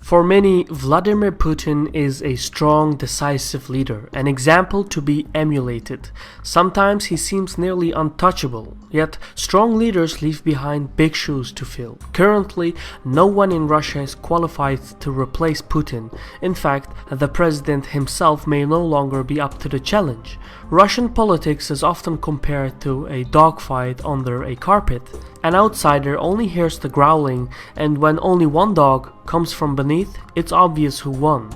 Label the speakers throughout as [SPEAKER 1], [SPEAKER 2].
[SPEAKER 1] For many, Vladimir Putin is a strong, decisive leader, an example to be emulated. Sometimes he seems nearly untouchable, yet strong leaders leave behind big shoes to fill. Currently, no one in Russia is qualified to replace Putin. In fact, the president himself may no longer be up to the challenge. Russian politics is often compared to a dogfight under a carpet. An outsider only hears the growling, and when only one dog comes from beneath, it's obvious who won.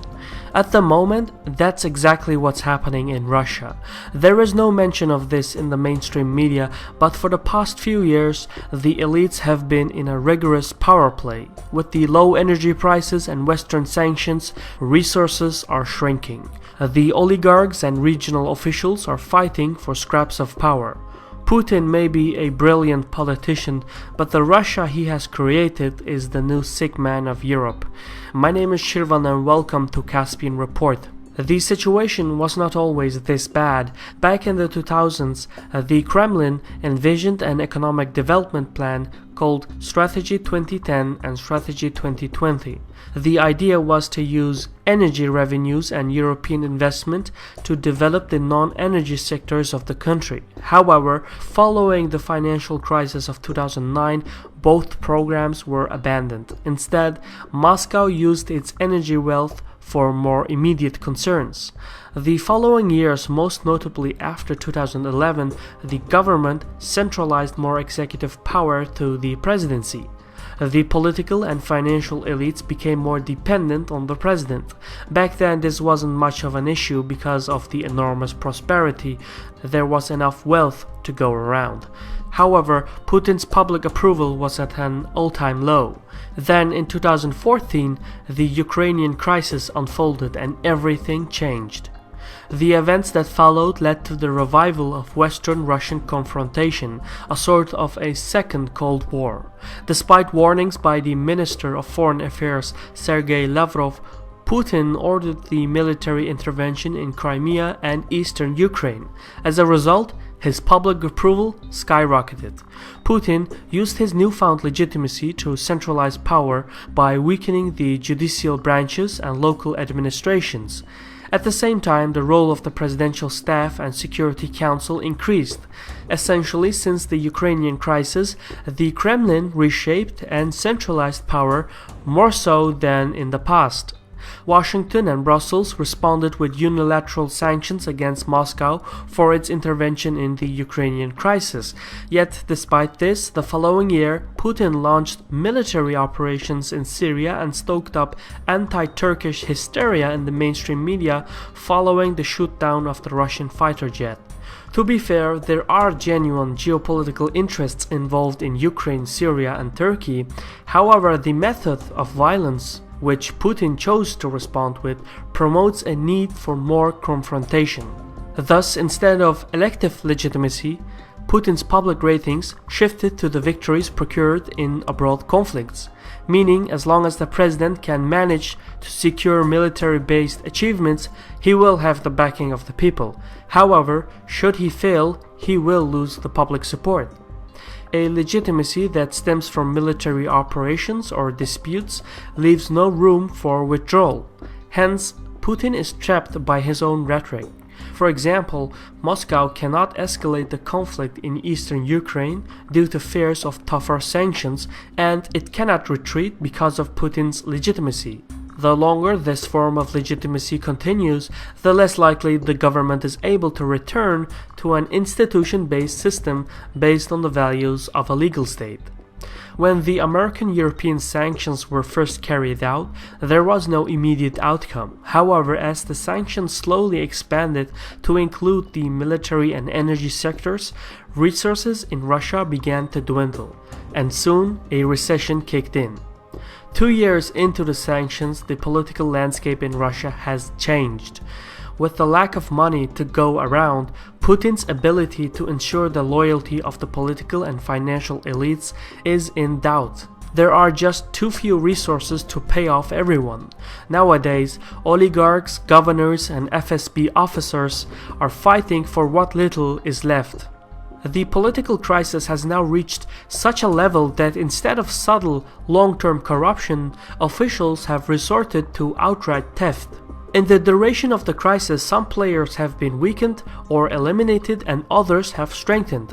[SPEAKER 1] At the moment, that's exactly what's happening in Russia. There is no mention of this in the mainstream media, but for the past few years, the elites have been in a rigorous power play. With the low energy prices and Western sanctions, resources are shrinking. The oligarchs and regional officials are fighting for scraps of power. Putin may be a brilliant politician, but the Russia he has created is the new sick man of Europe. My name is Shirvan and welcome to Caspian Report. The situation was not always this bad. Back in the 2000s, the Kremlin envisioned an economic development plan called Strategy 2010 and Strategy 2020. The idea was to use energy revenues and European investment to develop the non-energy sectors of the country. However, following the financial crisis of 2009, both programs were abandoned. Instead, Moscow used its energy wealth for more immediate concerns. The following years, most notably after 2011, the government centralized more executive power to the presidency. The political and financial elites became more dependent on the president. Back then, this wasn't much of an issue because of the enormous prosperity. There was enough wealth to go around. However, Putin's public approval was at an all-time low. Then, in 2014, the Ukrainian crisis unfolded and everything changed. The events that followed led to the revival of Western Russian confrontation, a sort of a second Cold War. Despite warnings by the Minister of Foreign Affairs Sergei Lavrov, Putin ordered the military intervention in Crimea and eastern Ukraine. As a result, his public approval skyrocketed. Putin used his newfound legitimacy to centralize power by weakening the judicial branches and local administrations. At the same time, the role of the presidential staff and Security Council increased. Essentially, since the Ukrainian crisis, the Kremlin reshaped and centralized power more so than in the past. Washington and Brussels responded with unilateral sanctions against Moscow for its intervention in the Ukrainian crisis. Yet, despite this, the following year, Putin launched military operations in Syria and stoked up anti-Turkish hysteria in the mainstream media following the shoot-down of the Russian fighter jet. To be fair, there are genuine geopolitical interests involved in Ukraine, Syria, and Turkey. However, the method of violence which Putin chose to respond with, promotes a need for more confrontation. Thus, instead of elective legitimacy, Putin's public ratings shifted to the victories procured in abroad conflicts, meaning as long as the president can manage to secure military-based achievements, he will have the backing of the people. However, should he fail, he will lose the public support. A legitimacy that stems from military operations or disputes leaves no room for withdrawal. Hence, Putin is trapped by his own rhetoric. For example, Moscow cannot escalate the conflict in eastern Ukraine due to fears of tougher sanctions, and it cannot retreat because of Putin's legitimacy. The longer this form of legitimacy continues, the less likely the government is able to return to an institution-based system based on the values of a legal state. When the American-European sanctions were first carried out, there was no immediate outcome. However, as the sanctions slowly expanded to include the military and energy sectors, resources in Russia began to dwindle, and soon a recession kicked in. 2 years into the sanctions, the political landscape in Russia has changed. With the lack of money to go around, Putin's ability to ensure the loyalty of the political and financial elites is in doubt. There are just too few resources to pay off everyone. Nowadays, oligarchs, governors, and FSB officers are fighting for what little is left. The political crisis has now reached such a level that instead of subtle, long-term corruption, officials have resorted to outright theft. In the duration of the crisis, some players have been weakened or eliminated and others have strengthened.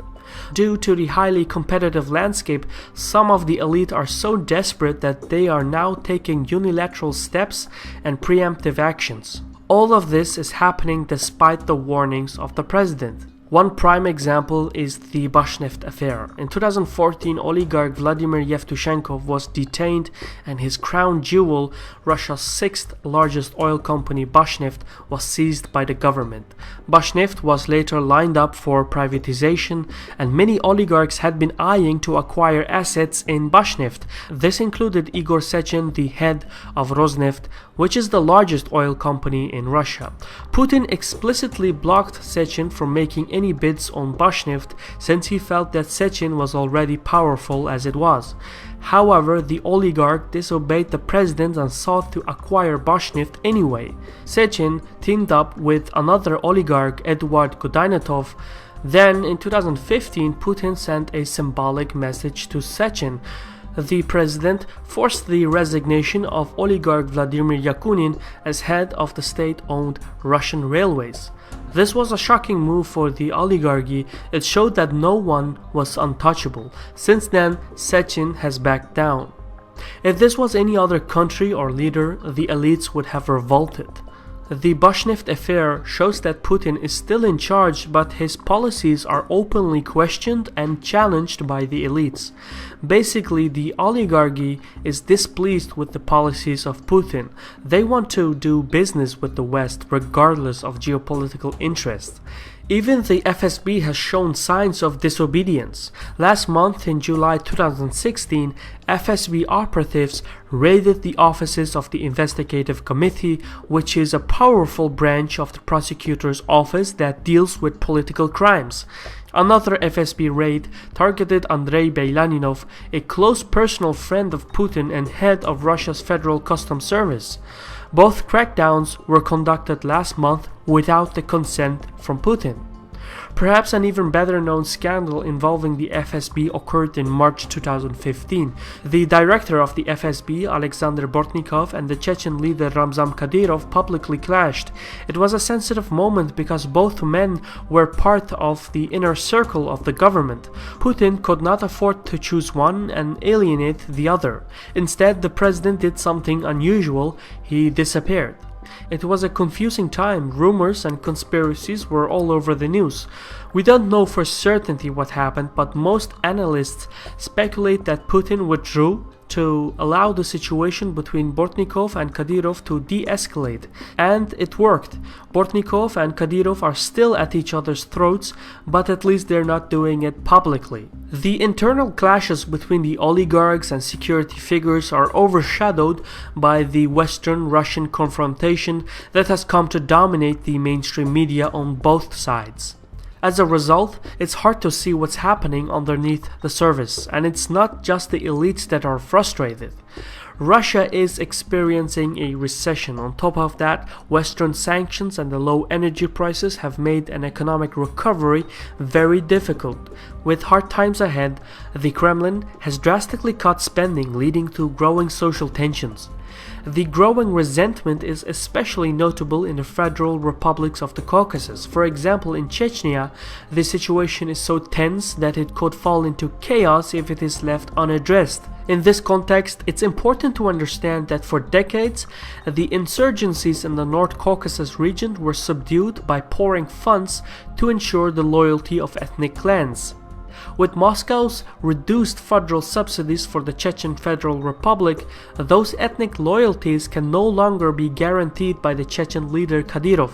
[SPEAKER 1] Due to the highly competitive landscape, some of the elite are so desperate that they are now taking unilateral steps and preemptive actions. All of this is happening despite the warnings of the president. One prime example is the Bashneft affair. In 2014, oligarch Vladimir Yevtushenko was detained and his crown jewel, Russia's sixth largest oil company Bashneft, was seized by the government. Bashneft was later lined up for privatization and many oligarchs had been eyeing to acquire assets in Bashneft. This included Igor Sechin, the head of Rosneft, which is the largest oil company in Russia. Putin explicitly blocked Sechin from making any bids on Bashneft since he felt that Sechin was already powerful as it was. However, the oligarch disobeyed the president and sought to acquire Bashneft anyway. Sechin teamed up with another oligarch, Eduard Kudainatov. Then, in 2015, Putin sent a symbolic message to Sechin. The president forced the resignation of oligarch Vladimir Yakunin as head of the state-owned Russian railways. This was a shocking move for the oligarchy. It showed that no one was untouchable. Since then, Sechin has backed down. If this was any other country or leader, the elites would have revolted. The Bashneft affair shows that Putin is still in charge, but his policies are openly questioned and challenged by the elites. Basically, the oligarchy is displeased with the policies of Putin. They want to do business with the West regardless of geopolitical interests. Even the FSB has shown signs of disobedience. Last month, in July 2016, FSB operatives raided the offices of the Investigative Committee, which is a powerful branch of the prosecutor's office that deals with political crimes. Another FSB raid targeted Andrei Beilaninov, a close personal friend of Putin and head of Russia's Federal Customs Service. Both crackdowns were conducted last month without the consent from Putin. Perhaps an even better known scandal involving the FSB occurred in March 2015. The director of the FSB, Alexander Bortnikov, and the Chechen leader Ramzan Kadyrov publicly clashed. It was a sensitive moment because both men were part of the inner circle of the government. Putin could not afford to choose one and alienate the other. Instead, the president did something unusual. He disappeared. It was a confusing time. Rumors and conspiracies were all over the news. We don't know for certainty what happened, but most analysts speculate that Putin withdrew to allow the situation between Bortnikov and Kadyrov to de-escalate. And it worked. Bortnikov and Kadyrov are still at each other's throats, but at least they're not doing it publicly. The internal clashes between the oligarchs and security figures are overshadowed by the Western Russian confrontation that has come to dominate the mainstream media on both sides. As a result, it's hard to see what's happening underneath the surface, and it's not just the elites that are frustrated. Russia is experiencing a recession. On top of that, Western sanctions and the low energy prices have made an economic recovery very difficult. With hard times ahead, the Kremlin has drastically cut spending, leading to growing social tensions. The growing resentment is especially notable in the federal republics of the Caucasus. For example, in Chechnya, the situation is so tense that it could fall into chaos if it is left unaddressed. In this context, it's important to understand that for decades, the insurgencies in the North Caucasus region were subdued by pouring funds to ensure the loyalty of ethnic clans. With Moscow's reduced federal subsidies for the Chechen Federal Republic, those ethnic loyalties can no longer be guaranteed by the Chechen leader Kadyrov.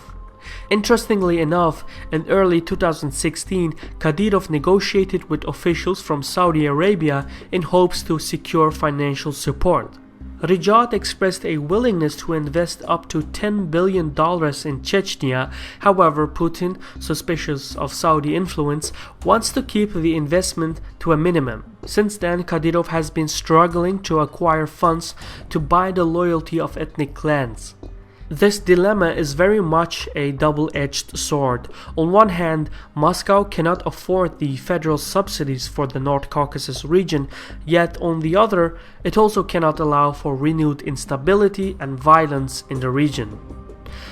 [SPEAKER 1] Interestingly enough, in early 2016, Kadyrov negotiated with officials from Saudi Arabia in hopes to secure financial support. Riyadh expressed a willingness to invest up to $10 billion in Chechnya. However, Putin, suspicious of Saudi influence, wants to keep the investment to a minimum. Since then, Kadyrov has been struggling to acquire funds to buy the loyalty of ethnic clans. This dilemma is very much a double-edged sword. On one hand, Moscow cannot afford the federal subsidies for the North Caucasus region, yet on the other, it also cannot allow for renewed instability and violence in the region.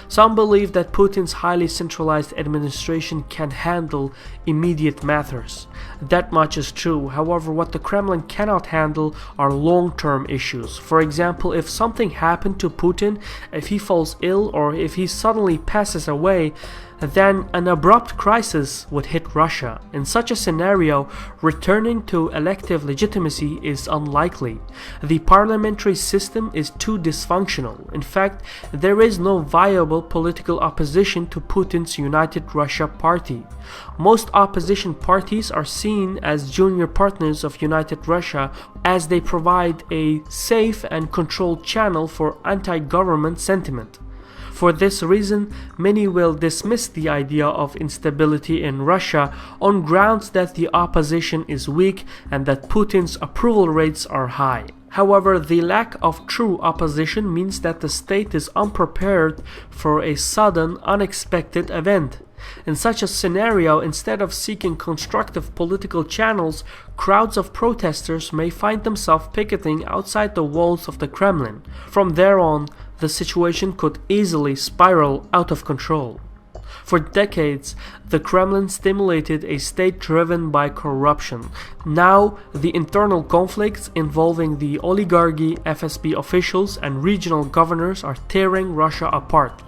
[SPEAKER 1] Some believe that Putin's highly centralized administration can handle immediate matters. That much is true. However, what the Kremlin cannot handle are long-term issues. For example, if something happened to Putin, if he falls ill or if he suddenly passes away, then an abrupt crisis would hit Russia. In such a scenario, returning to elective legitimacy is unlikely. The parliamentary system is too dysfunctional. In fact, there is no viable political opposition to Putin's United Russia Party. Most opposition parties are seen as junior partners of United Russia, as they provide a safe and controlled channel for anti-government sentiment. For this reason, many will dismiss the idea of instability in Russia on grounds that the opposition is weak and that Putin's approval rates are high. However, the lack of true opposition means that the state is unprepared for a sudden, unexpected event. In such a scenario, instead of seeking constructive political channels, crowds of protesters may find themselves picketing outside the walls of the Kremlin. From there on, the situation could easily spiral out of control. For decades, the Kremlin stimulated a state driven by corruption. Now, the internal conflicts involving the oligarchy, FSB officials, and regional governors are tearing Russia apart.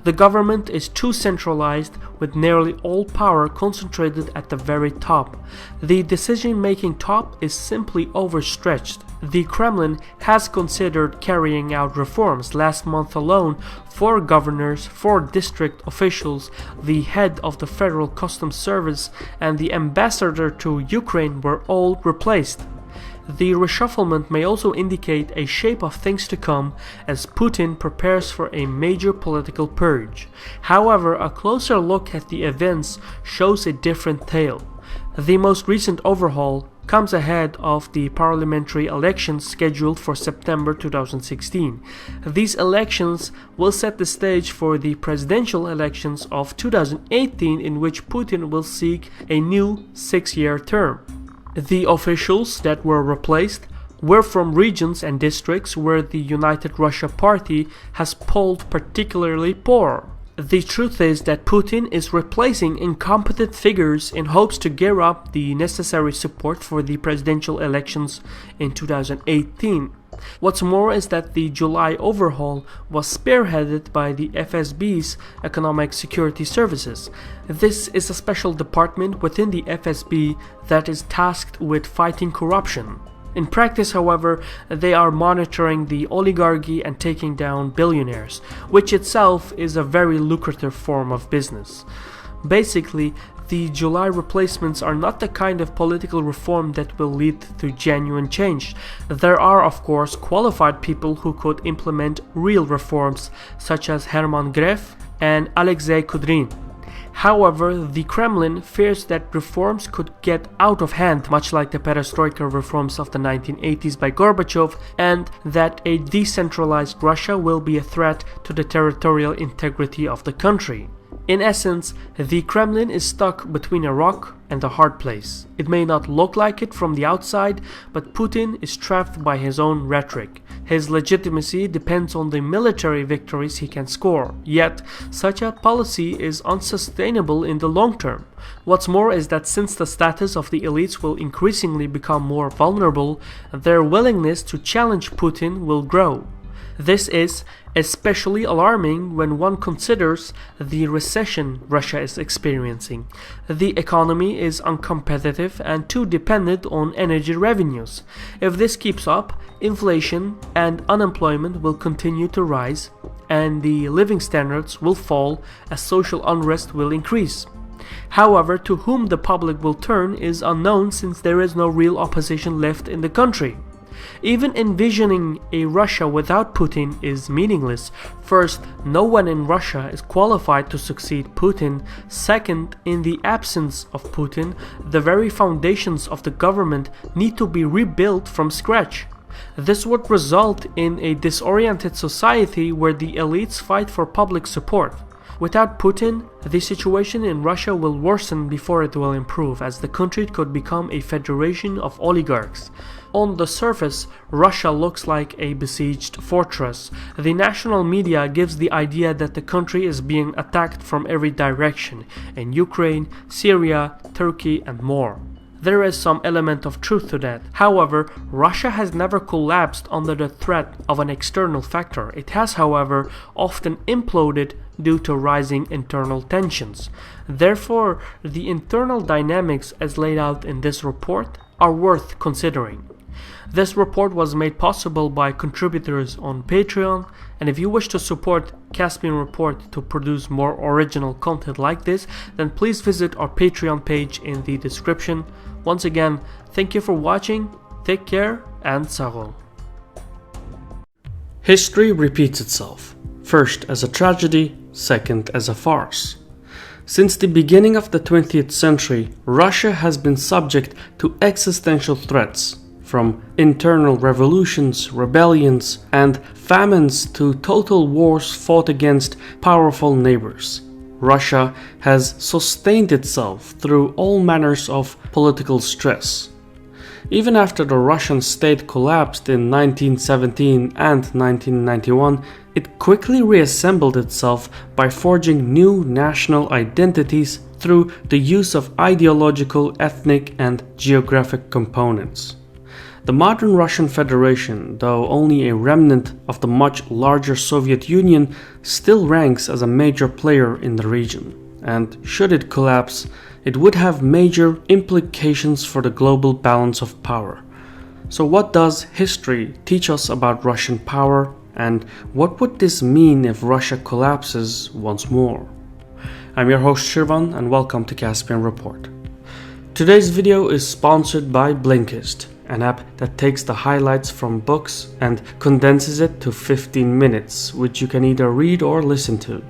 [SPEAKER 1] The government is too centralized, with nearly all power concentrated at the very top. The decision-making top is simply overstretched. The Kremlin has considered carrying out reforms. Last month alone, 4 governors, 4 district officials, the head of the Federal Customs Service, and the ambassador to Ukraine were all replaced. The reshufflement may also indicate a shape of things to come as Putin prepares for a major political purge. However, a closer look at the events shows a different tale. The most recent overhaul comes ahead of the parliamentary elections scheduled for September 2016. These elections will set the stage for the presidential elections of 2018, in which Putin will seek a new 6-year term. The officials that were replaced were from regions and districts where the United Russia Party has polled particularly poor. The truth is that Putin is replacing incompetent figures in hopes to gear up the necessary support for the presidential elections in 2018. What's more is that the July overhaul was spearheaded by the FSB's Economic Security Services. This is a special department within the FSB that is tasked with fighting corruption. In practice, however, they are monitoring the oligarchy and taking down billionaires, which itself is a very lucrative form of business. Basically, the July replacements are not the kind of political reform that will lead to genuine change. There are, of course, qualified people who could implement real reforms, such as Herman Gref and Alexei Kudrin. However, the Kremlin fears that reforms could get out of hand, much like the perestroika reforms of the 1980s by Gorbachev, and that a decentralized Russia will be a threat to the territorial integrity of the country. In essence, the Kremlin is stuck between a rock and a hard place. It may not look like it from the outside, but Putin is trapped by his own rhetoric. His legitimacy depends on the military victories he can score, yet such a policy is unsustainable in the long term. What's more is that since the status of the elites will increasingly become more vulnerable, their willingness to challenge Putin will grow. This is especially alarming when one considers the recession Russia is experiencing. The economy is uncompetitive and too dependent on energy revenues. If this keeps up, inflation and unemployment will continue to rise, and the living standards will fall as social unrest will increase. However, to whom the public will turn is unknown, since there is no real opposition left in the country. Even envisioning a Russia without Putin is meaningless. First, no one in Russia is qualified to succeed Putin. Second, in the absence of Putin, the very foundations of the government need to be rebuilt from scratch. This would result in a disoriented society where the elites fight for public support. Without Putin, the situation in Russia will worsen before it will improve, as the country could become a federation of oligarchs. On the surface, Russia looks like a besieged fortress. The national media gives the idea that the country is being attacked from every direction, in Ukraine, Syria, Turkey, and more. There is some element of truth to that. However, Russia has never collapsed under the threat of an external factor. It has, however, often imploded due to rising internal tensions. Therefore, the internal dynamics as laid out in this report are worth considering. This report was made possible by contributors on Patreon, and if you wish to support Caspian Report to produce more original content like this, then please visit our Patreon page in the description. Once again, thank you for watching, take care, and Saro. History repeats itself, first as a tragedy, second as a farce. Since the beginning of the 20th century, Russia has been subject to existential threats, from internal revolutions, rebellions, and famines to total wars fought against powerful neighbors. Russia has sustained itself through all manners of political stress. Even after the Russian state collapsed in 1917 and 1991, it quickly reassembled itself by forging new national identities through the use of ideological, ethnic, and geographic components. The modern Russian Federation, though only a remnant of the much larger Soviet Union, still ranks as a major player in the region, and should it collapse, it would have major implications for the global balance of power. So what does history teach us about Russian power, and what would this mean if Russia collapses once more? I'm your host Shirvan, and welcome to Caspian Report. Today's video is sponsored by Blinkist, an app that takes the highlights from books and condenses it to 15 minutes, which you can either read or listen to.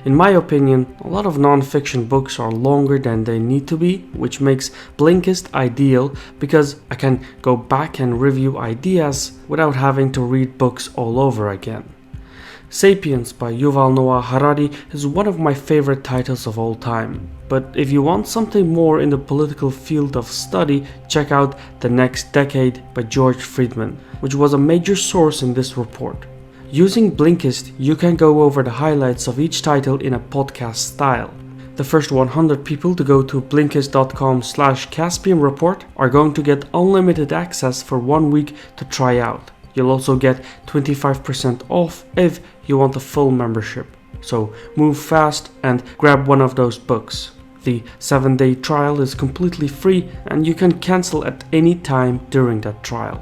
[SPEAKER 1] In my opinion, a lot of non-fiction books are longer than they need to be, which makes Blinkist ideal because I can go back and review ideas without having to read books all over again. Sapiens by Yuval Noah Harari is one of my favorite titles of all time. But if you want something more in the political field of study, check out The Next Decade by George Friedman, which was a major source in this report. Using Blinkist, you can go over the highlights of each title in a podcast style. The first 100 people to go to blinkist.com/Caspian Report are going to get unlimited access for 1 week to try out. You'll also get 25% off if you want a full membership. So move fast and grab one of those books. The 7-day trial is completely free and you can cancel at any time during that trial.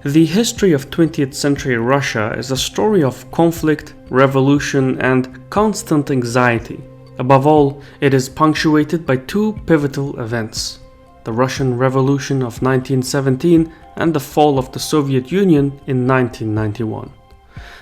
[SPEAKER 1] The history of 20th century Russia is a story of conflict, revolution, and constant anxiety. Above all, it is punctuated by two pivotal events: the Russian Revolution of 1917 and the fall of the Soviet Union in 1991.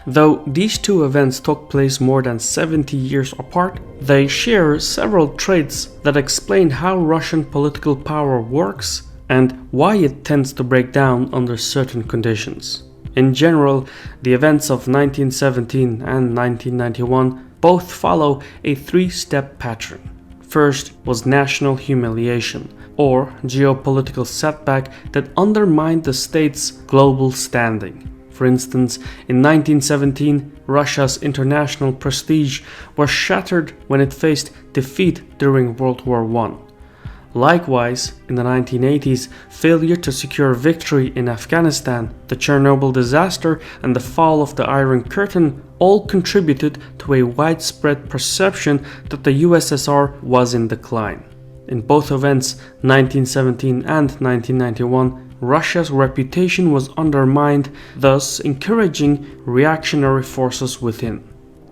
[SPEAKER 1] Though these two events took place more than 70 years apart, they share several traits that explain how Russian political power works and why it tends to break down under certain conditions. In general, the events of 1917 and 1991 both follow a three-step pattern. First was national humiliation, or geopolitical setback that undermined the state's global standing. For instance, in 1917, Russia's international prestige was shattered when it faced defeat during World War I. Likewise, in the 1980s, failure to secure victory in Afghanistan, the Chernobyl disaster, and the fall of the Iron Curtain all contributed to a widespread perception that the USSR was in decline. In both events, 1917 and 1991, Russia's reputation was undermined, thus encouraging reactionary forces within.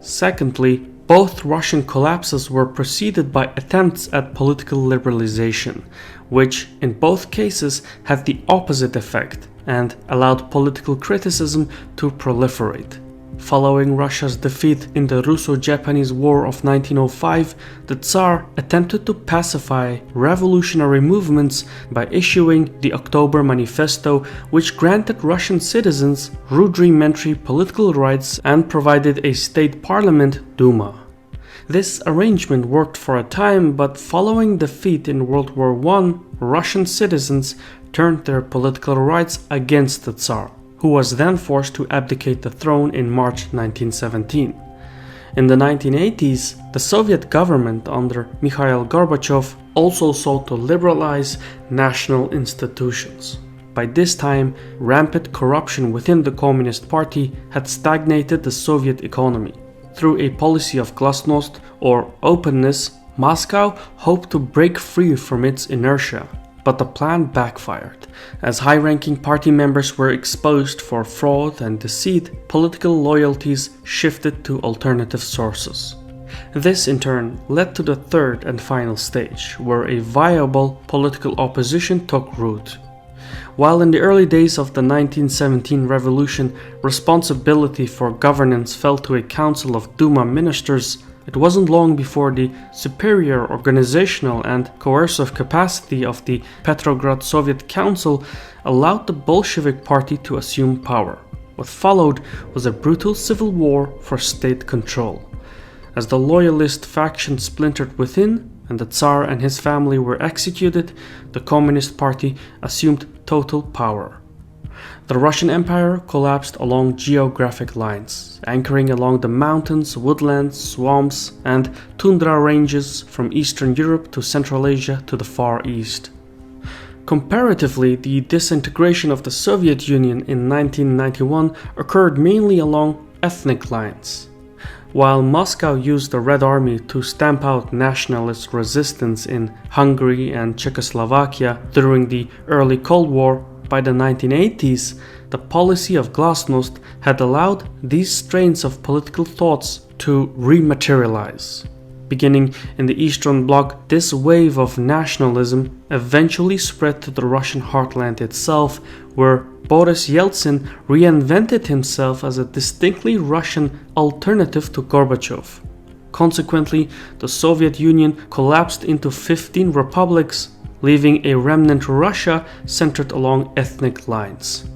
[SPEAKER 1] Secondly, both Russian collapses were preceded by attempts at political liberalization, which in both cases had the opposite effect and allowed political criticism to proliferate. Following Russia's defeat in the Russo-Japanese War of 1905, the Tsar attempted to pacify revolutionary movements by issuing the October Manifesto, which granted Russian citizens rudimentary political rights and provided a state parliament, Duma. This arrangement worked for a time, but following defeat in World War I, Russian citizens turned their political rights against the Tsar, who was then forced to abdicate the throne in March 1917. In the 1980s, the Soviet government under Mikhail Gorbachev also sought to liberalize national institutions. By this time, rampant corruption within the Communist Party had stagnated the Soviet economy. Through a policy of glasnost or openness, Moscow hoped to break free from its inertia. But the plan backfired. As high-ranking party members were exposed for fraud and deceit, political loyalties shifted to alternative sources. This in turn led to the third and final stage, where a viable political opposition took root. While in the early days of the 1917 revolution, responsibility for governance fell to a council of Duma ministers, it wasn't long before the superior organizational and coercive capacity of the Petrograd Soviet Council allowed the Bolshevik Party to assume power. What followed was a brutal civil war for state control. As the loyalist faction splintered within and the Tsar and his family were executed, the Communist Party assumed total power. The Russian Empire collapsed along geographic lines, anchoring along the mountains, woodlands, swamps, and tundra ranges from Eastern Europe to Central Asia to the Far East. Comparatively, the disintegration of the Soviet Union in 1991 occurred mainly along ethnic lines. While Moscow used the Red Army to stamp out nationalist resistance in Hungary and Czechoslovakia during the early Cold War, by the 1980s, the policy of glasnost had allowed these strains of political thoughts to rematerialize. Beginning in the Eastern Bloc, this wave of nationalism eventually spread to the Russian heartland itself, where Boris Yeltsin reinvented himself as a distinctly Russian alternative to Gorbachev. Consequently, the Soviet Union collapsed into 15 republics, leaving a remnant Russia centered along ethnic lines.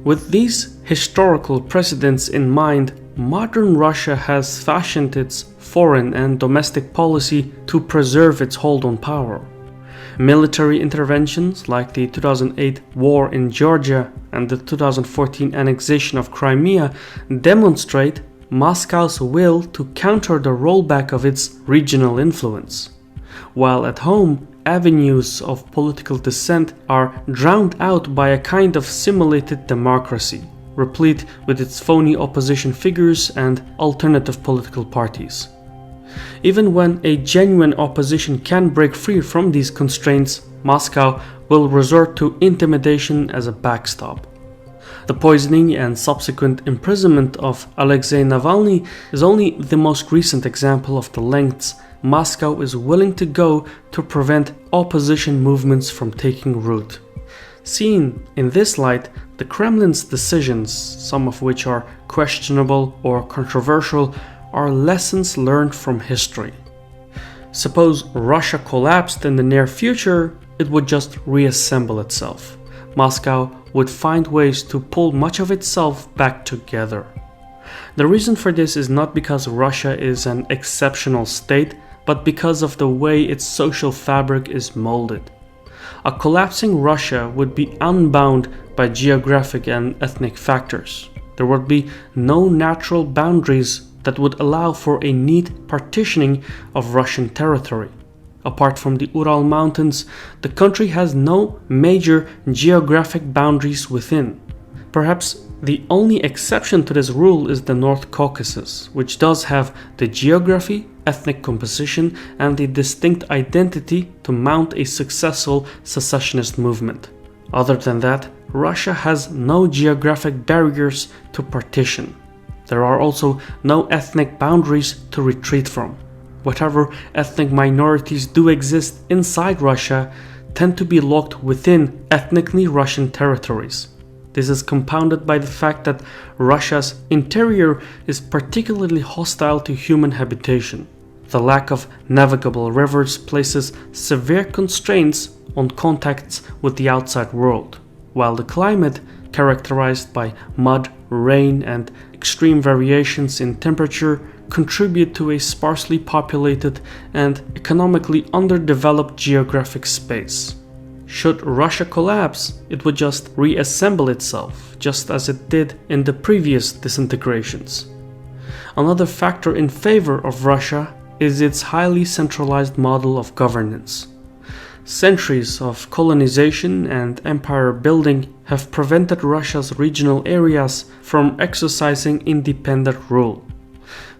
[SPEAKER 1] With these historical precedents in mind, modern Russia has fashioned its foreign and domestic policy to preserve its hold on power. Military interventions like the 2008 war in Georgia and the 2014 annexation of Crimea demonstrate Moscow's will to counter the rollback of its regional influence. While at home, avenues of political dissent are drowned out by a kind of simulated democracy, replete with its phony opposition figures and alternative political parties. Even when a genuine opposition can break free from these constraints, Moscow will resort to intimidation as a backstop. The poisoning and subsequent imprisonment of Alexei Navalny is only the most recent example of the lengths Moscow is willing to go to prevent opposition movements from taking root. Seen in this light, the Kremlin's decisions, some of which are questionable or controversial, are lessons learned from history. Suppose Russia collapsed in the near future, it would just reassemble itself. Moscow would find ways to pull much of itself back together. The reason for this is not because Russia is an exceptional state, but because of the way its social fabric is molded. A collapsing Russia would be unbound by geographic and ethnic factors. There would be no natural boundaries that would allow for a neat partitioning of Russian territory. Apart from the Ural Mountains, the country has no major geographic boundaries within. Perhaps the only exception to this rule is the North Caucasus, which does have the geography, ethnic composition, and the distinct identity to mount a successful secessionist movement. Other than that, Russia has no geographic barriers to partition. There are also no ethnic boundaries to retreat from. Whatever ethnic minorities do exist inside Russia tend to be locked within ethnically Russian territories. This is compounded by the fact that Russia's interior is particularly hostile to human habitation. The lack of navigable rivers places severe constraints on contacts with the outside world, while the climate, characterized by mud, rain, and extreme variations in temperature, contribute to a sparsely populated and economically underdeveloped geographic space. Should Russia collapse, it would just reassemble itself, just as it did in the previous disintegrations. Another factor in favor of Russia is its highly centralized model of governance. Centuries of colonization and empire building have prevented Russia's regional areas from exercising independent rule.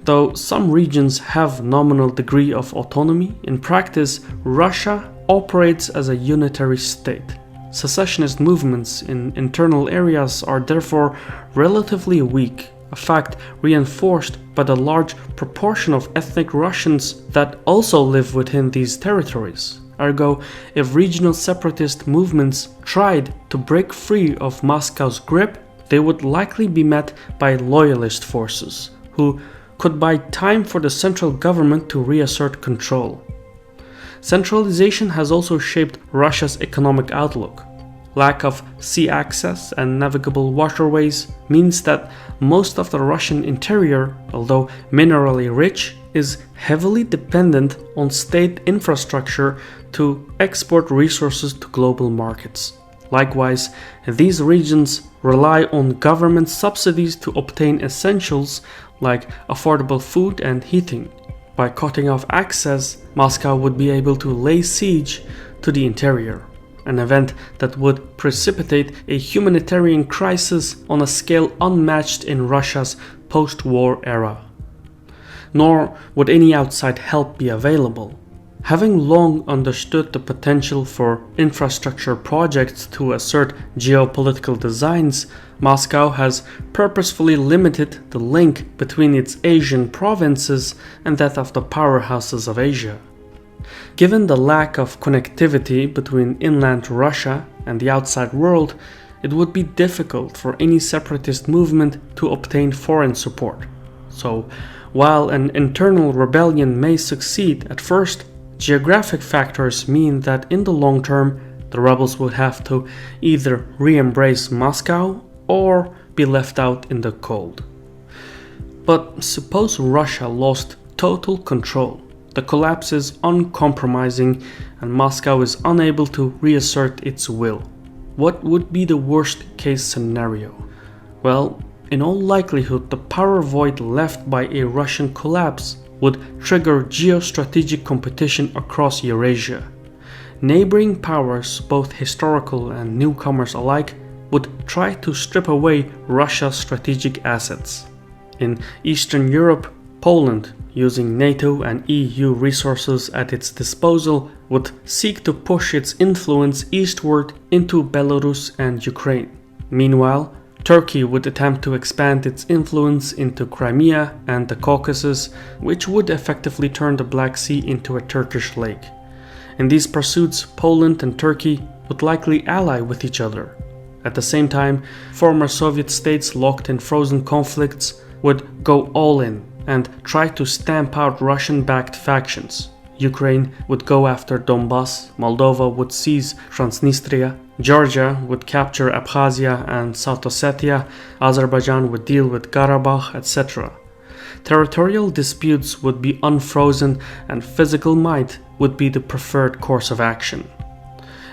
[SPEAKER 1] Though some regions have nominal degree of autonomy, in practice, Russia operates as a unitary state. Secessionist movements in internal areas are therefore relatively weak, a fact reinforced by the large proportion of ethnic Russians that also live within these territories. Ergo, if regional separatist movements tried to break free of Moscow's grip, they would likely be met by loyalist forces, who could buy time for the central government to reassert control. Centralization has also shaped Russia's economic outlook. Lack of sea access and navigable waterways means that most of the Russian interior, although minerally rich, is heavily dependent on state infrastructure to export resources to global markets. Likewise, these regions rely on government subsidies to obtain essentials like affordable food and heating. By cutting off access, Moscow would be able to lay siege to the interior, an event that would precipitate a humanitarian crisis on a scale unmatched in Russia's post-war era. Nor would any outside help be available. Having long understood the potential for infrastructure projects to assert geopolitical designs, Moscow has purposefully limited the link between its Asian provinces and that of the powerhouses of Asia. Given the lack of connectivity between inland Russia and the outside world, it would be difficult for any separatist movement to obtain foreign support. So, while an internal rebellion may succeed at first, geographic factors mean that in the long term, the rebels would have to either re-embrace Moscow or be left out in the cold. But suppose Russia lost total control. The collapse is uncompromising and Moscow is unable to reassert its will. What would be the worst case scenario? Well, in all likelihood, the power void left by a Russian collapse would trigger geostrategic competition across Eurasia. Neighboring powers, both historical and newcomers alike, would try to strip away Russia's strategic assets. In Eastern Europe, Poland, using NATO and EU resources at its disposal, would seek to push its influence eastward into Belarus and Ukraine. Meanwhile, Turkey would attempt to expand its influence into Crimea and the Caucasus, which would effectively turn the Black Sea into a Turkish lake. In these pursuits, Poland and Turkey would likely ally with each other. At the same time, former Soviet states locked in frozen conflicts would go all in and try to stamp out Russian-backed factions. Ukraine would go after Donbass, Moldova would seize Transnistria, Georgia would capture Abkhazia and South Ossetia, Azerbaijan would deal with Karabakh, etc. Territorial disputes would be unfrozen and physical might would be the preferred course of action.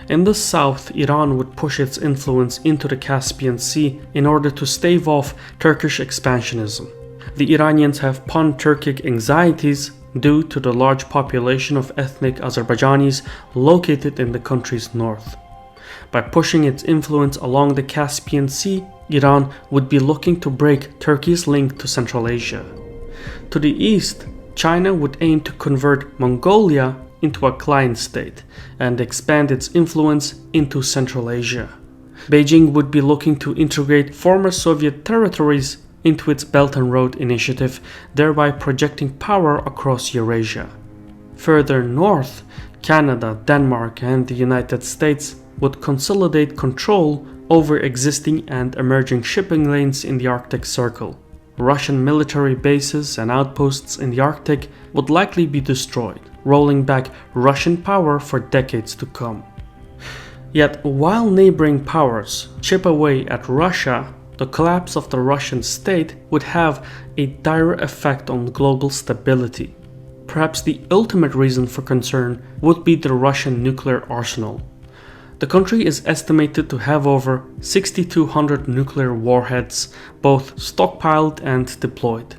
[SPEAKER 1] In the south, Iran would push its influence into the Caspian Sea in order to stave off Turkish expansionism. The Iranians have pan-Turkic anxieties due to the large population of ethnic Azerbaijanis located in the country's north. By pushing its influence along the Caspian Sea, Iran would be looking to break Turkey's link to Central Asia. To the east, China would aim to convert Mongolia into a client state and expand its influence into Central Asia. Beijing would be looking to integrate former Soviet territories into its Belt and Road Initiative, thereby projecting power across Eurasia. Further north, Canada, Denmark, and the United States would consolidate control over existing and emerging shipping lanes in the Arctic Circle. Russian military bases and outposts in the Arctic would likely be destroyed, rolling back Russian power for decades to come. Yet, while neighboring powers chip away at Russia, the collapse of the Russian state would have a dire effect on global stability. Perhaps the ultimate reason for concern would be the Russian nuclear arsenal. The country is estimated to have over 6,200 nuclear warheads, both stockpiled and deployed.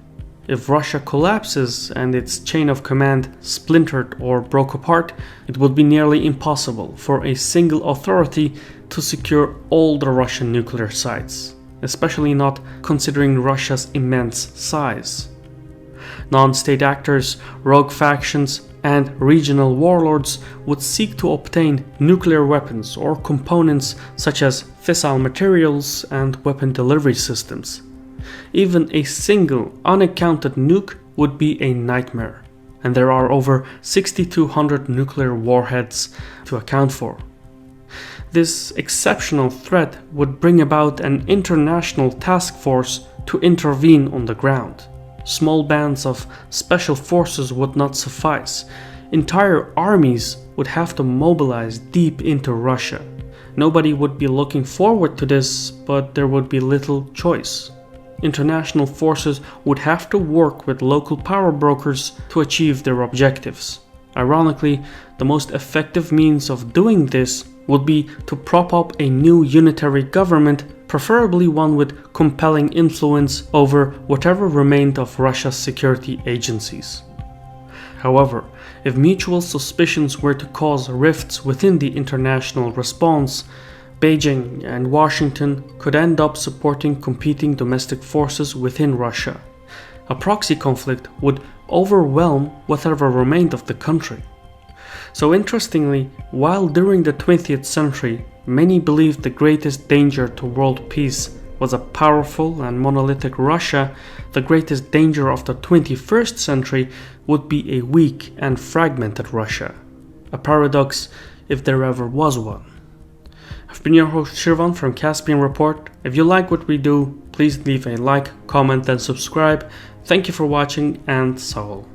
[SPEAKER 1] If Russia collapses and its chain of command splintered or broke apart, it would be nearly impossible for a single authority to secure all the Russian nuclear sites, especially not considering Russia's immense size. Non-state actors, rogue factions, and regional warlords would seek to obtain nuclear weapons or components such as fissile materials and weapon delivery systems. Even a single, unaccounted nuke would be a nightmare, and there are over 6,200 nuclear warheads to account for. This exceptional threat would bring about an international task force to intervene on the ground. Small bands of special forces would not suffice. Entire armies would have to mobilize deep into Russia. Nobody would be looking forward to this, but there would be little choice. International forces would have to work with local power brokers to achieve their objectives. Ironically, the most effective means of doing this would be to prop up a new unitary government, preferably one with compelling influence over whatever remained of Russia's security agencies. However, if mutual suspicions were to cause rifts within the international response, Beijing and Washington could end up supporting competing domestic forces within Russia. A proxy conflict would overwhelm whatever remained of the country. So interestingly, while during the 20th century many believed the greatest danger to world peace was a powerful and monolithic Russia, the greatest danger of the 21st century would be a weak and fragmented Russia. A paradox if there ever was one. I've been your host Shirvan from Caspian Report. If you like what we do, please leave a like, comment and subscribe. Thank you for watching, and Sahol.